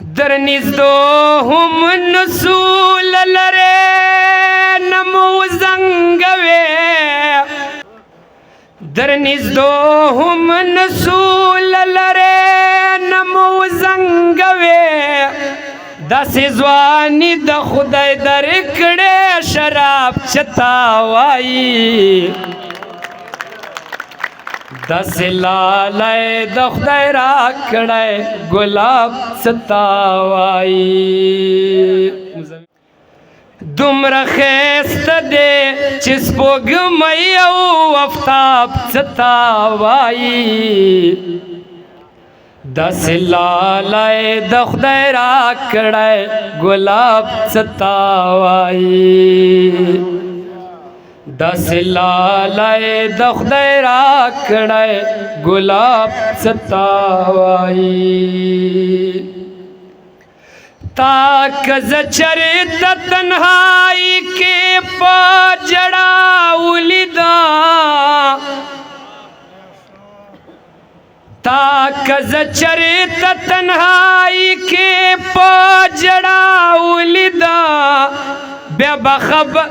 در نزدو هم نسول لره نمو زنگوی در نزدو هم نسول لره نمو زنگوی داسې ځواني د خدای درکړې شراب چتا وایي داسې لالی د خدای راکړی ګلاب چتا وایي دومره ښایسته دی چې سپوږمۍ او آفتاب چتا وایي داسې لالی د خدای راکړی ګلاب چتا وایي داسې لالی د خدای راکړی ګلاب چتا وایي تا که زه چېرته تنهایي کې په ژړا ولیدا تا که زه چېرته تنهایي کې په ژړا ولیدا بیا به خبر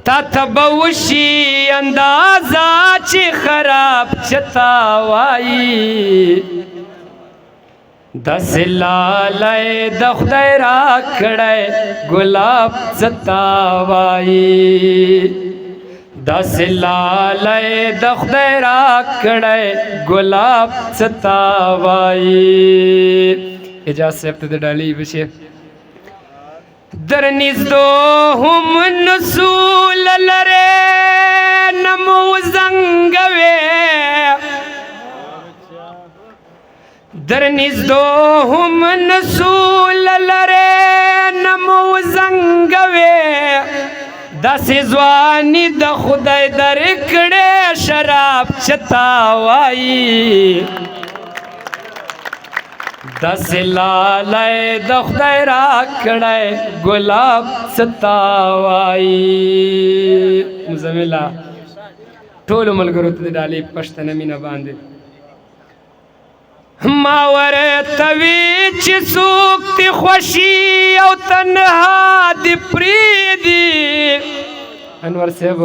تا ته به وشي اندازه چې خراب چتا وایي داسې لالی د خدای راکړی ګلاب چتا وایي داسې لالی د خدای راکړی ګلاب چتا وایي اجاز صاحب ته د ډالۍ بشي در نزدو هم نسول لره نمو زنگوی در نزدو هم نسول لره نمو زنگوی داسې ځواني د خدای درکړې شراب چتا وایي داسې لالی د خدای راکړی ګلاب چتا وایي مزمله ټولو ملګرو ته د ډالۍ پښتنه مینه باندې ما ورته وی چې څوک دې خوښي او تنها دې پرېږدي انور صاحب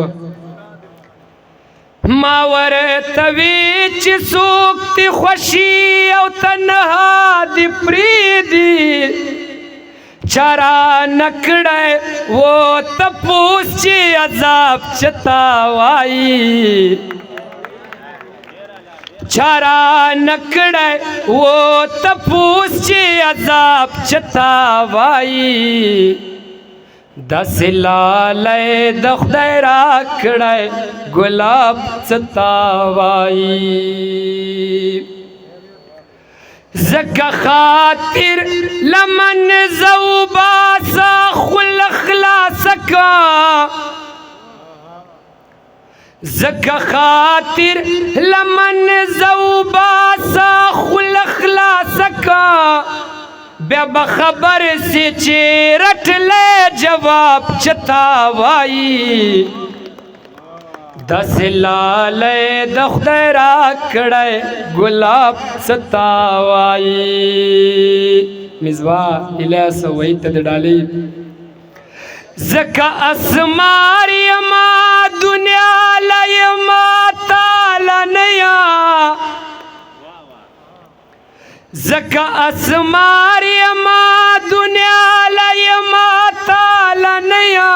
ما ورته وی چې څوک دې خوښي او تنها دې پرېږدي چا را نه کړی و تپوس چې عذاب چتا وایي چا را نه کړی و تپوس چې عذاب چتا وایي داسې لالی د خدای راکړی ګلاب چتا وایي ځکه خاطر لمن زه وباسه خوله خلاصه که ځکه خاطر لمن زه وباسه خوله خلاصه که بیا به خبر سي چې رټلی جواب چتا وایي داسې لالی د خدای راکړی ګلاب چتا وایي مصباح الیاس وحید ته د ډالۍ ځکه اسمار یما دنیا له یما تاله نه یا ځکه اسمار یما دنیا له یما تاله نه یا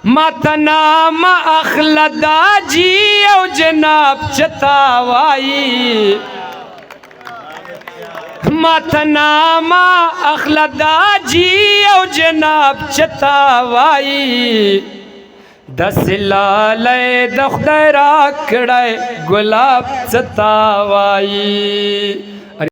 ما ته نامه اخله دا جي او جناب چتا وایي ما ته نامه اخله دا جي او جناب چتا وایي داسې لالی د خدای راکړی ګلاب چتا وایي